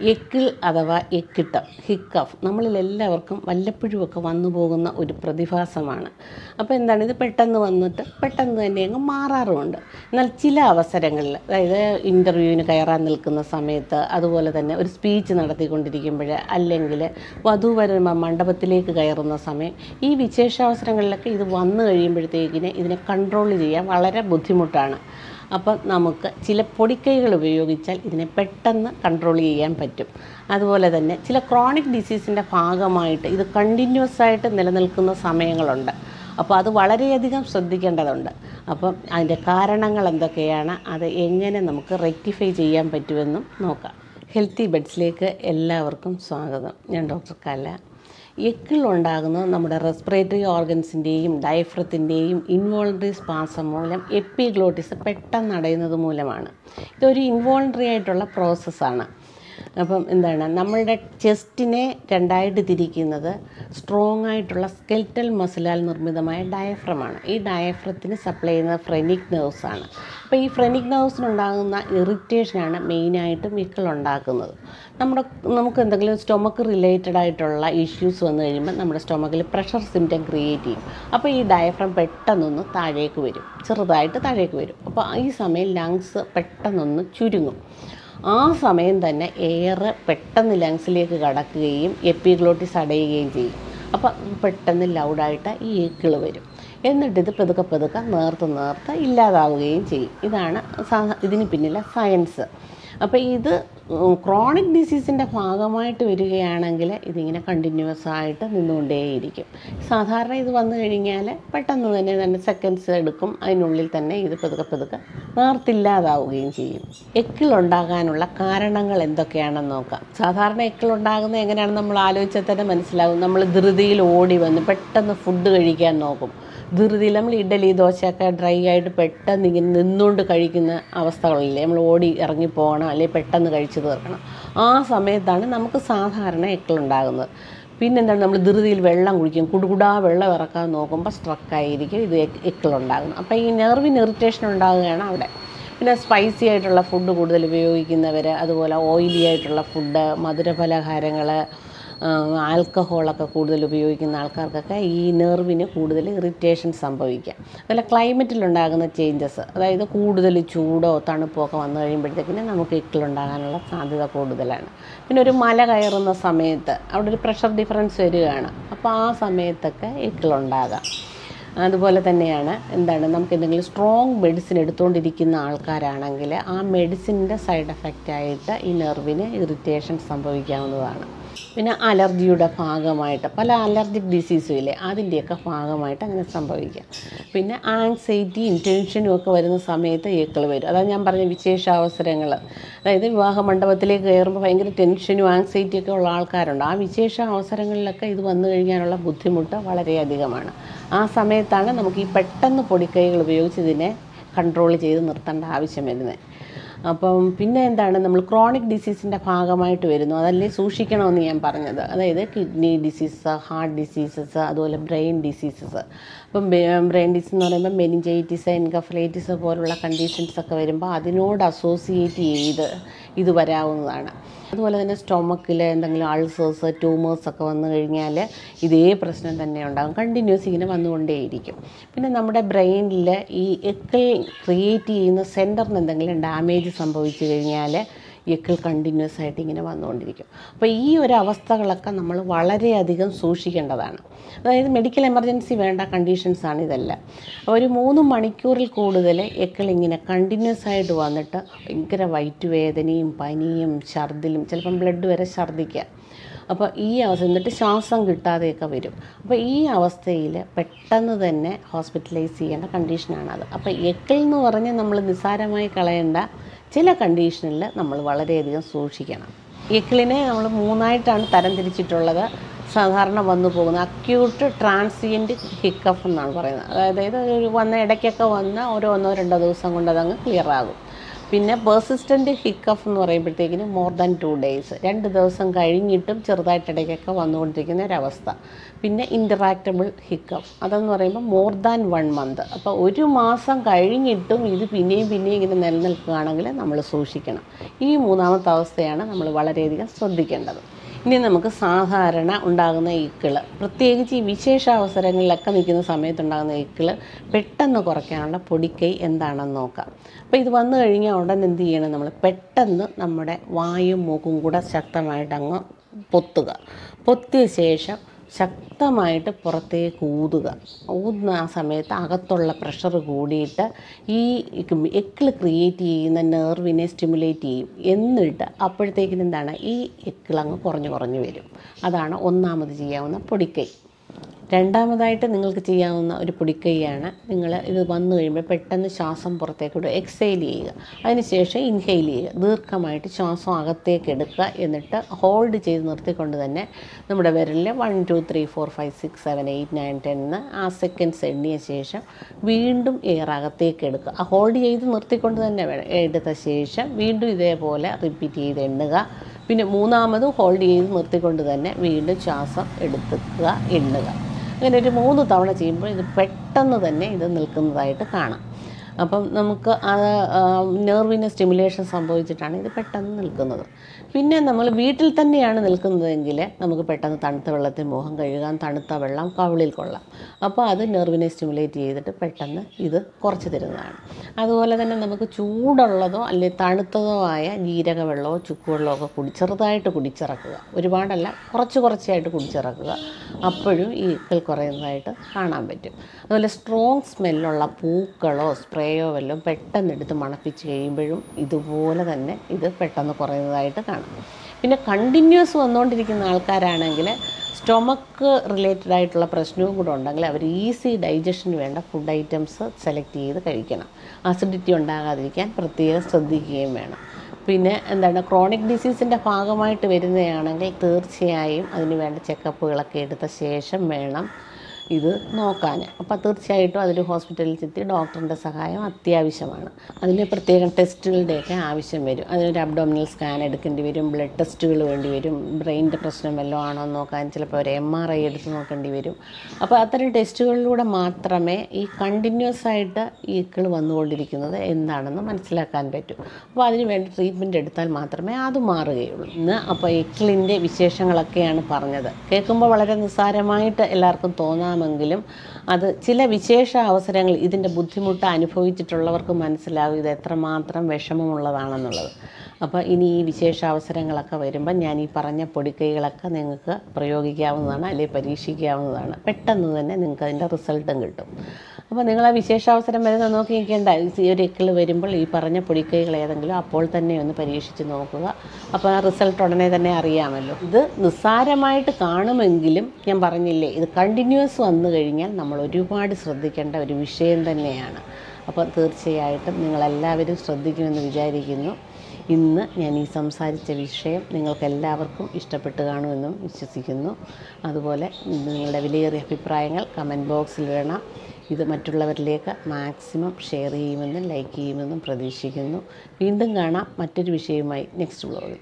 എക്കിൾ അഥവാ എക്കിട്ടം ഹിക്കഫ് നമ്മളിലെല്ലാവർക്കും വല്ലപ്പോഴുമൊക്കെ വന്നു പോകുന്ന ഒരു പ്രതിഭാസമാണ്. അപ്പോൾ എന്താണ്, ഇത് പെട്ടെന്ന് വന്നിട്ട് പെട്ടെന്ന് തന്നെ അങ്ങ് മാറാറുമുണ്ട്. എന്നാൽ ചില അവസരങ്ങളിൽ, അതായത് ഇൻ്റർവ്യൂവിന് കയറാൻ നിൽക്കുന്ന സമയത്ത്, അതുപോലെ തന്നെ ഒരു സ്പീച്ച് നടത്തിക്കൊണ്ടിരിക്കുമ്പോൾ, അല്ലെങ്കിൽ വധൂവരന്മാർ മണ്ഡപത്തിലേക്ക് കയറുന്ന സമയം, ഈ വിശേഷാവസരങ്ങളിലൊക്കെ ഇത് വന്നു കഴിയുമ്പോഴത്തേക്കിന് ഇതിനെ കൺട്രോൾ ചെയ്യാൻ വളരെ ബുദ്ധിമുട്ടാണ്. അപ്പം നമുക്ക് ചില പൊടിക്കൈകൾ ഉപയോഗിച്ചാൽ ഇതിനെ പെട്ടെന്ന് കൺട്രോൾ ചെയ്യാൻ പറ്റും. അതുപോലെ തന്നെ ചില ക്രോണിക് ഡിസീസിൻ്റെ ഭാഗമായിട്ട് ഇത് കണ്ടിന്യൂസ് ആയിട്ട് നിലനിൽക്കുന്ന സമയങ്ങളുണ്ട്. അപ്പോൾ അത് വളരെയധികം ശ്രദ്ധിക്കേണ്ടതുണ്ട്. അപ്പം അതിൻ്റെ കാരണങ്ങൾ എന്തൊക്കെയാണ്, അത് എങ്ങനെ നമുക്ക് റെക്ടിഫൈ ചെയ്യാൻ പറ്റുമെന്നും നോക്കാം. ഹെൽത്തി ബെഡ്സിലേക്ക് എല്ലാവർക്കും സ്വാഗതം. ഞാൻ ഡോക്ടർ.കല. എക്കിളുണ്ടാകുന്നത് നമ്മുടെ റെസ്പിറേറ്ററി ഓർഗൻസിൻ്റെയും ഡയഫ്രത്തിൻ്റെയും ഇൻവോളണ്ടറി സ്പാസം മൂലം എപ്പിഗ്ലോട്ടിസ് പെട്ടെന്ന് അടയുന്നത് മൂലമാണ്. ഇതൊരു ഇൻവോളണ്ടറി ആയിട്ടുള്ള പ്രോസസ്സാണ്. അപ്പം എന്താണ്, നമ്മളുടെ ചെസ്റ്റിനെ രണ്ടായിട്ട് തിരിക്കുന്നത് സ്ട്രോങ് ആയിട്ടുള്ള സ്കെൽറ്റൽ മസിലാൽ നിർമ്മിതമായ ഡയഫ്രമാണ്. ഈ ഡയഫ്രത്തിന് സപ്ലൈ ചെയ്യുന്നത് ഫ്രെനിക് നെർവ്സാണ്. അപ്പോൾ ഈ ഫ്രെനിക് നെർവ്സിനുണ്ടാകുന്ന ഇറിറ്റേഷനാണ് മെയിനായിട്ടും ഇക്കിളുണ്ടാക്കുന്നത്. നമുക്ക് എന്തെങ്കിലും സ്റ്റൊമക്ക് റിലേറ്റഡ് ആയിട്ടുള്ള ഇഷ്യൂസ് വന്നു കഴിയുമ്പോൾ നമ്മുടെ സ്റ്റൊമക്കിൽ പ്രഷർ സിംറ്റം ക്രിയേറ്റ് ചെയ്യും. അപ്പോൾ ഈ ഡയഫ്രം പെട്ടെന്നൊന്ന് താഴേക്ക് വരും, ചെറുതായിട്ട് താഴേക്ക് വരും. അപ്പോൾ ഈ സമയം ലങ്സ് പെട്ടെന്നൊന്ന് ചുരുങ്ങും. ആ സമയം തന്നെ എയർ പെട്ടെന്ന് ലങ്സിലേക്ക് കടക്കുകയും എപ്പിഗ്ലോട്ടിസ് അടയുകയും ചെയ്യും. അപ്പോൾ പെട്ടെന്ന് ലൗഡായിട്ട് ഈ എക്കിൾ വരും. എന്നിട്ടിത് പതുക്കെ നേർത്ത് ഇല്ലാതാവുകയും ചെയ്യും. ഇതാണ് ഇതിന് പിന്നിലെ സയൻസ്. അപ്പോൾ ഇത് ക്രോണിക് ഡിസീസിൻ്റെ ഭാഗമായിട്ട് വരികയാണെങ്കിൽ ഇതിങ്ങനെ കണ്ടിന്യൂസ് ആയിട്ട് നിന്നുകൊണ്ടേയിരിക്കും. സാധാരണ ഇത് വന്നു കഴിഞ്ഞാൽ പെട്ടെന്ന് തന്നെ സെക്കൻഡ്സ് എടുക്കും, അതിനുള്ളിൽ തന്നെ ഇത് പതുക്കെ നേർത്തില്ലാതാവുകയും ചെയ്യും. എക്കിളുണ്ടാകാനുള്ള കാരണങ്ങൾ എന്തൊക്കെയാണെന്ന് നോക്കാം. സാധാരണ എക്കിളുണ്ടാകുന്നത് എങ്ങനെയാണെന്ന് നമ്മൾ ആലോചിച്ചാൽ തന്നെ മനസ്സിലാകും. നമ്മൾ ധൃതിയിൽ ഓടി വന്ന് പെട്ടെന്ന് ഫുഡ് കഴിക്കാൻ നോക്കും. ധൃതിയിൽ നമ്മൾ ഇഡലി ദോശയൊക്കെ ഡ്രൈ ആയിട്ട് പെട്ടെന്ന് ഇങ്ങനെ നിന്നുകൊണ്ട് കഴിക്കുന്ന അവസ്ഥകളില്ലേ, നമ്മൾ ഓടി ഇറങ്ങിപ്പോകണം, അല്ലെങ്കിൽ പെട്ടെന്ന് കഴിച്ചു തീർക്കണം. ആ സമയത്താണ് നമുക്ക് സാധാരണ എക്കിളുണ്ടാകുന്നത്. പിന്നെന്താണ്, നമ്മൾ ധൃതിയിൽ വെള്ളം കുടിക്കും, കുടുകുടാ വെള്ളം ഇറക്കാൻ നോക്കുമ്പോൾ സ്ട്രക്കായിരിക്കും, ഇത് എക്കിളുണ്ടാകുന്നത്. അപ്പോൾ ഈ നെർവിന് ഇറിറ്റേഷൻ ഉണ്ടാകുകയാണ് അവിടെ. പിന്നെ സ്പൈസി ആയിട്ടുള്ള ഫുഡ് കൂടുതൽ ഉപയോഗിക്കുന്നവർ, അതുപോലെ ഓയിലി ആയിട്ടുള്ള ഫുഡ്, മധുരപലഹാരങ്ങൾ, ആൽക്കഹോളൊക്കെ കൂടുതൽ ഉപയോഗിക്കുന്ന ആൾക്കാർക്കൊക്കെ ഈ നെർവിന് കൂടുതൽ ഇറിറ്റേഷൻ സംഭവിക്കാം. അതുപോലെ ക്ലൈമറ്റിലുണ്ടാകുന്ന ചേഞ്ചസ്, അതായത് കൂടുതൽ ചൂടോ തണുപ്പോ ഒക്കെ വന്നു കഴിയുമ്പോഴത്തേക്കിന് നമുക്ക് എക്കിളുണ്ടാകാനുള്ള സാധ്യത കൂടുതലാണ്. പിന്നെ ഒരു മല കയറുന്ന സമയത്ത് അവിടെ ഒരു പ്രഷർ ഡിഫറൻസ് വരികയാണ്. അപ്പോൾ ആ സമയത്തൊക്കെ എക്കിളുണ്ടാകാം. അതുപോലെ തന്നെയാണ് നമുക്ക് എന്തെങ്കിലും സ്ട്രോങ് മെഡിസിൻ എടുത്തുകൊണ്ടിരിക്കുന്ന ആൾക്കാരാണെങ്കിൽ ആ മെഡിസിൻ്റെ സൈഡ് എഫക്റ്റായിട്ട് ഈ നെർവിന് ഇറിറ്റേഷൻ സംഭവിക്കാവുന്നതാണ്. പിന്നെ അലർജിയുടെ ഭാഗമായിട്ട് പല അലർജിക് ഡിസീസും ഇല്ലേ, അതിൻ്റെയൊക്കെ ഭാഗമായിട്ട് അങ്ങനെ സംഭവിക്കാം. പിന്നെ ആങ്സൈറ്റിയും ടെൻഷനും ഒക്കെ വരുന്ന സമയത്ത് എക്കിൾ വരും. അതാണ് ഞാൻ പറഞ്ഞ വിശേഷാവസരങ്ങൾ. അതായത് വിവാഹ മണ്ഡപത്തിലേക്ക് കയറുമ്പോൾ ഭയങ്കര ടെൻഷനും ആങ്സൈറ്റിയൊക്കെ ഉള്ള ആൾക്കാരുണ്ട്. ആ വിശേഷ അവസരങ്ങളിലൊക്കെ ഇത് വന്നു കഴിഞ്ഞാലുള്ള ബുദ്ധിമുട്ട് വളരെയധികമാണ്. ആ സമയത്താണ് നമുക്ക് ഈ പെട്ടെന്ന് പൊടിക്കൈകൾ ഉപയോഗിച്ച് ഇതിനെ കൺട്രോൾ ചെയ്ത് നിർത്തേണ്ട ആവശ്യം വരുന്നത്. അപ്പം പിന്നെ നമ്മൾ ക്രോണിക് ഡിസീസിൻ്റെ ഭാഗമായിട്ട് വരുന്നു, അതല്ലേ സൂക്ഷിക്കണമെന്ന് ഞാൻ പറഞ്ഞത്. അതായത് കിഡ്നി ഡിസീസസ്, ഹാർട്ട് ഡിസീസസ്, അതുപോലെ ബ്രെയിൻ ഡിസീസസ്. അപ്പം ബ്രെയിൻ ഡിസീസ് എന്ന് പറയുമ്പോൾ മെനിഞ്ചൈറ്റിസ്, എൻകഫലൈറ്റിസ് പോലുള്ള കണ്ടീഷൻസൊക്കെ വരുമ്പോൾ അതിനോട് അസോസിയേറ്റ് ചെയ്ത് ഇത് വരാവുന്നതാണ്. അതുപോലെ തന്നെ സ്റ്റൊമക്കിൽ എന്തെങ്കിലും അൾസേഴ്സ്, ട്യൂമേഴ്സൊക്കെ വന്നു കഴിഞ്ഞാൽ ഇതേ പ്രശ്നം തന്നെ ഉണ്ടാകും, കണ്ടിന്യൂസ് ഇങ്ങനെ വന്നുകൊണ്ടേയിരിക്കും. പിന്നെ നമ്മുടെ ബ്രെയിനിൽ ഈ എക്കിൾ ക്രിയേറ്റ് ചെയ്യുന്ന സെൻറ്ററിന് എന്തെങ്കിലും ഡാമേജ് സംഭവിച്ചു കഴിഞ്ഞാൽ എക്കിൾ കണ്ടിന്യൂസ് ആയിട്ട് ഇങ്ങനെ വന്നുകൊണ്ടിരിക്കും. അപ്പോൾ ഈ ഒരു അവസ്ഥകളൊക്കെ നമ്മൾ വളരെയധികം സൂക്ഷിക്കേണ്ടതാണ്. അതായത് മെഡിക്കൽ എമർജൻസി വേണ്ട കണ്ടീഷൻസാണ് ഇതെല്ലാം. ഒരു 3 മണിക്കൂറിൽ കൂടുതൽ എക്കിൾ ഇങ്ങനെ കണ്ടിന്യൂസ് ആയിട്ട് വന്നിട്ട് ഭയങ്കര വയറ്റുവേദനയും പനിയും ഛർദിലും, ചിലപ്പം ബ്ലഡ് വരെ ഛർദ്ദിക്കുക. അപ്പോൾ ഈ അവസ്ഥ, എന്നിട്ട് ശ്വാസം കിട്ടാതെയൊക്കെ വരും. അപ്പോൾ ഈ അവസ്ഥയിൽ പെട്ടെന്ന് തന്നെ ഹോസ്പിറ്റലൈസ് ചെയ്യേണ്ട കണ്ടീഷനാണത്. അപ്പോൾ എക്കിൾ എന്ന് പറഞ്ഞ് നമ്മൾ നിസ്സാരമായി കളയേണ്ട ചില കണ്ടീഷനിൽ നമ്മൾ വളരെയധികം സൂക്ഷിക്കണം. എക്കിളിനെ നമ്മൾ 3ആയിട്ടാണ് തരംതിരിച്ചിട്ടുള്ളത്. സാധാരണ വന്നു പോകുന്ന അക്യൂട്ട് ട്രാൻസിയൻറ്റ് ഹിക്കഫ് എന്നാണ് പറയുന്നത്. അതായത് ഒരു ഇടയ്ക്കൊക്കെ വന്ന് 1-2 ദിവസം കൊണ്ട് അതങ്ങ് ക്ലിയർ ആകും. പിന്നെ പെർസിസ്റ്റൻ്റ് ഹിക്കഫ് എന്ന് പറയുമ്പോഴത്തേക്കിന് മോർ ദാൻ 2 ഡേയ്സ്, 2 ദിവസം കഴിഞ്ഞിട്ടും ചെറുതായിട്ട് ഇടയ്ക്കൊക്കെ വന്നുകൊണ്ടിരിക്കുന്ന ഒരവസ്ഥ. പിന്നെ ഇൻറ്ററാക്റ്റബിൾ ഹിക്കഫ് അതെന്ന് പറയുമ്പോൾ മോർ ദാൻ 1 മന്ത്. അപ്പോൾ 1 മാസം കഴിഞ്ഞിട്ടും ഇത് പിന്നെയും ഇങ്ങനെ നിലനിൽക്കുകയാണെങ്കിൽ നമ്മൾ സൂക്ഷിക്കണം. ഈ മൂന്നാമത്തെ അവസ്ഥയാണ് നമ്മൾ വളരെയധികം ശ്രദ്ധിക്കേണ്ടത്. ഇനി നമുക്ക് സാധാരണ ഉണ്ടാകുന്ന ഇക്കിൾ, പ്രത്യേകിച്ച് ഈ വിശേഷാവസരങ്ങളിലൊക്കെ നിൽക്കുന്ന സമയത്തുണ്ടാകുന്ന ഇക്കിൾ പെട്ടെന്ന് കുറയ്ക്കാനുള്ള പൊടിക്കൈ എന്താണെന്ന് നോക്കാം. അപ്പോൾ ഇത് വന്നു കഴിഞ്ഞാൽ ഉടൻ എന്ത് ചെയ്യണം, നമ്മൾ പെട്ടെന്ന് നമ്മുടെ വായും മൂക്കും കൂടെ ശക്തമായിട്ട് അങ്ങ് പൊത്തിയ ശേഷം ശക്തമായിട്ട് പുറത്തേക്ക് ഊതുന്ന ആ സമയത്ത് അകത്തുള്ള പ്രഷർ കൂടിയിട്ട് ഈ എക്കിൾ ക്രിയേറ്റ് ചെയ്യുന്ന നെർവിനെ സ്റ്റിമുലേറ്റ് ചെയ്യും. എന്നിട്ട് അപ്പോഴത്തേക്കിനും എന്താണ്, ഈ എക്കിളങ്ങ് കുറഞ്ഞു വരും. അതാണ് ഒന്നാമത് ചെയ്യാവുന്ന പൊടിക്കൈ. രണ്ടാമതായിട്ട് നിങ്ങൾക്ക് ചെയ്യാവുന്ന ഒരു പൊടിക്കൈയാണ്, നിങ്ങൾ ഇത് വന്നു കഴിയുമ്പോൾ പെട്ടെന്ന് ശ്വാസം പുറത്തേക്കൂടെ എക്സെയിൽ ചെയ്യുക, അതിനുശേഷം ഇൻഹെയിൽ ചെയ്യുക. ദീർഘമായിട്ട് ശ്വാസം അകത്തേക്ക് എടുക്കുക, എന്നിട്ട് ഹോൾഡ് ചെയ്ത് നിർത്തിക്കൊണ്ട് തന്നെ നമ്മുടെ വിരലിൽ 1 2 3 4 5 6 7 8 9 10 ആ സെക്കൻഡ്സ് എണ്ണിയ ശേഷം വീണ്ടും എയർ അകത്തേക്ക് എടുക്കുക. ആ ഹോൾഡ് ചെയ്ത് നിർത്തിക്കൊണ്ട് തന്നെ എടുത്ത ശേഷം വീണ്ടും ഇതേപോലെ റിപ്പീറ്റ് ചെയ്ത് എണ്ണുക. പിന്നെ മൂന്നാമത് ഹോൾഡ് ചെയ്ത് നിർത്തിക്കൊണ്ട് തന്നെ വീണ്ടും ശ്വാസം എടുക്കുക, എണ്ണുക. അങ്ങനെ ഒരു 3 തവണ ചെയ്യുമ്പോൾ ഇത് പെട്ടെന്ന് തന്നെ ഇത് നിൽക്കുന്നതായിട്ട് കാണാം. അപ്പം നമുക്ക് നെർവിന് സ്റ്റിമുലേഷൻ സംഭവിച്ചിട്ടാണ് ഇത് പെട്ടെന്ന് നിൽക്കുന്നത്. പിന്നെ നമ്മൾ വീട്ടിൽ തന്നെയാണ് നിൽക്കുന്നതെങ്കിൽ നമുക്ക് പെട്ടെന്ന് തണുത്ത വെള്ളത്തിൽ മുഖം കഴുകാൻ, തണുത്ത വെള്ളം കവിളിൽ കൊള്ളാം. അപ്പോൾ അത് നെർവിനെ സ്റ്റിമുലേറ്റ് ചെയ്തിട്ട് പെട്ടെന്ന് ഇത് കുറച്ച് തരുന്നതാണ്. അതുപോലെ തന്നെ നമുക്ക് ചൂടുള്ളതോ അല്ലെങ്കിൽ തണുത്തതോ ആയ ജീരക വെള്ളമോ ചുക്കുവെള്ളമോ ഒക്കെ ചെറുതായിട്ട് കുടിച്ചിറക്കുക. ഒരുപാടല്ല, കുറച്ചായിട്ട് കുടിച്ചിറക്കുക. അപ്പോഴും ഈ ഇക്കിൾ കുറയുന്നതായിട്ട് കാണാൻ പറ്റും. അതുപോലെ സ്ട്രോങ് സ്മെല്ലുള്ള പൂക്കളോ സ്പ്രേയോ വല്ലതും പെട്ടെന്ന് എടുത്ത് മണപ്പിച്ച് കഴിയുമ്പോഴും ഇതുപോലെ തന്നെ ഇത് പെട്ടെന്ന് കുറയുന്നതായിട്ട് കാണാം. പിന്നെ കണ്ടിന്യൂസ് വന്നുകൊണ്ടിരിക്കുന്ന ആൾക്കാരാണെങ്കിൽ സ്റ്റൊമക്ക് റിലേറ്റഡ് ആയിട്ടുള്ള പ്രശ്നവും കൂടെ ഉണ്ടെങ്കിൽ അവർ ഈസി ഡൈജഷന് വേണ്ട ഫുഡ് ഐറ്റംസ് സെലക്ട് ചെയ്ത് കഴിക്കണം. അസിഡിറ്റി ഉണ്ടാകാതിരിക്കാൻ പ്രത്യേകം ശ്രദ്ധിക്കുകയും വേണം. പിന്നെ എന്താണ്, ക്രോണിക് ഡിസീസിൻ്റെ ഭാഗമായിട്ട് വരുന്നതാണെങ്കിൽ തീർച്ചയായും അതിന് വേണ്ട ചെക്കപ്പുകളൊക്കെ എടുത്ത ശേഷം വേണം ഇത് നോക്കാൻ. അപ്പോൾ തീർച്ചയായിട്ടും അതിൽ ഹോസ്പിറ്റലിൽ ചെത്തി ഡോക്ടറിൻ്റെ സഹായം അത്യാവശ്യമാണ്. അതിന് പ്രത്യേകം ടെസ്റ്റുകളുടെയൊക്കെ ആവശ്യം വരും. അതിനൊരു അബ്ഡോമിനൽ സ്കാൻ എടുക്കേണ്ടി വരും, ബ്ലഡ് ടെസ്റ്റുകൾ വേണ്ടി വരും, ബ്രെയിനിൻ്റെ പ്രശ്നം വല്ലതും ആണോ എന്ന് നോക്കാൻ ചിലപ്പോൾ ഒരു MRI എടുത്ത് നോക്കേണ്ടി വരും. അപ്പോൾ അത്തരം ടെസ്റ്റുകളിലൂടെ മാത്രമേ ഈ കണ്ടിന്യൂസ് ആയിട്ട് ഈ ഇക്കിൾ വന്നുകൊണ്ടിരിക്കുന്നത് എന്താണെന്ന് മനസ്സിലാക്കാൻ പറ്റൂ. അപ്പോൾ അതിന് വേണ്ടി ട്രീറ്റ്മെൻറ്റ് എടുത്താൽ മാത്രമേ അത് മാറുകയുള്ളൂ. ഇന്ന് അപ്പോൾ ഇക്കിളിൻ്റെ വിശേഷങ്ങളൊക്കെയാണ് പറഞ്ഞത്. കേൾക്കുമ്പോൾ വളരെ നിസ്സാരമായിട്ട് എല്ലാവർക്കും തോന്നാമെങ്കിലും അത് ചില വിശേഷ അവസരങ്ങൾ ഇതിൻ്റെ ബുദ്ധിമുട്ട് അനുഭവിച്ചിട്ടുള്ളവർക്ക് മനസ്സിലാവും ഇത് എത്രമാത്രം വിഷമമുള്ളതാണെന്നുള്ളത്. അപ്പോൾ ഇനി ഈ വിശേഷ അവസരങ്ങളൊക്കെ വരുമ്പോൾ ഞാൻ ഈ പറഞ്ഞ പൊടിക്കൈകളൊക്കെ നിങ്ങൾക്ക് പ്രയോഗിക്കാവുന്നതാണ്, അല്ലെങ്കിൽ പരീക്ഷിക്കാവുന്നതാണ്. പെട്ടെന്ന് തന്നെ നിങ്ങൾക്ക് അതിൻ്റെ റിസൾട്ടും കിട്ടും. അപ്പോൾ നിങ്ങൾ ആ വിശേഷാവസരം വരുന്ന നോക്കി നിൽക്കേണ്ട. ഈ ഒരു ഇക്കിൾ വരുമ്പോൾ ഈ പറഞ്ഞ പൊടിക്കൈകൾ ഏതെങ്കിലും അപ്പോൾ തന്നെ ഒന്ന് പരീക്ഷിച്ച് നോക്കുക. അപ്പോൾ ആ റിസൾട്ട് ഉടനെ തന്നെ അറിയാമല്ലോ. ഇത് നിസ്സാരമായിട്ട് കാണുമെങ്കിലും ഞാൻ പറഞ്ഞില്ലേ, ഇത് കണ്ടിന്യൂസ് വന്നു കഴിഞ്ഞാൽ നമ്മൾ ഒരുപാട് ശ്രദ്ധിക്കേണ്ട ഒരു വിഷയം തന്നെയാണ്. അപ്പോൾ തീർച്ചയായിട്ടും നിങ്ങളെല്ലാവരും ശ്രദ്ധിക്കുമെന്ന് വിചാരിക്കുന്നു. ഇന്ന് ഞാൻ ഈ സംസാരിച്ച വിഷയം നിങ്ങൾക്കെല്ലാവർക്കും ഇഷ്ടപ്പെട്ട് കാണുമെന്നും വിശ്വസിക്കുന്നു. അതുപോലെ നിങ്ങളുടെ വിലയേറിയ അഭിപ്രായങ്ങൾ കമൻറ്റ് ബോക്സിൽ ഇടണം. ഇത് മറ്റുള്ളവരിലേക്ക് മാക്സിമം ഷെയർ ചെയ്യുമെന്നും ലൈക്ക് ചെയ്യുമെന്നും പ്രതീക്ഷിക്കുന്നു. വീണ്ടും കാണാം മറ്റൊരു വിഷയവുമായി നെക്സ്റ്റ് വ്ലോഗിൽ.